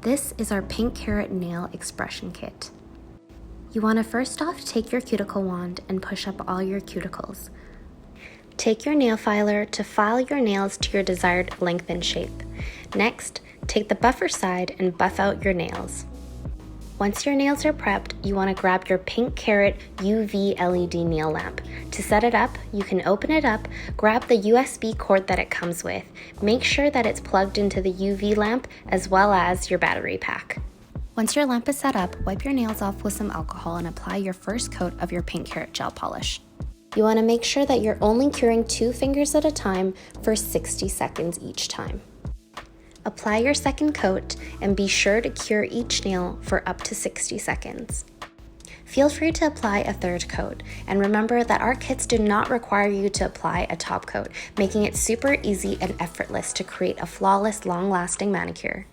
This is our PINKARAT Nail Expression Kit. You want to first off take your cuticle wand and push up all your cuticles. Take your nail filer to file your nails to your desired length and shape. Next, take the buffer side and buff out your nails. Once your nails are prepped, you want to grab your PINKARAT UV LED nail lamp. To set it up, you can open it up, grab the USB cord that it comes with. Make sure that it's plugged into the UV lamp as well as your battery pack. Once your lamp is set up, wipe your nails off with some alcohol and apply your first coat of your PINKARAT gel polish. You want to make sure that you're only curing 2 fingers at a time for 60 seconds each time. Apply your second coat and be sure to cure each nail for up to 60 seconds. Feel free to apply a third coat, and remember that our kits do not require you to apply a top coat, making it super easy and effortless to create a flawless, long-lasting manicure.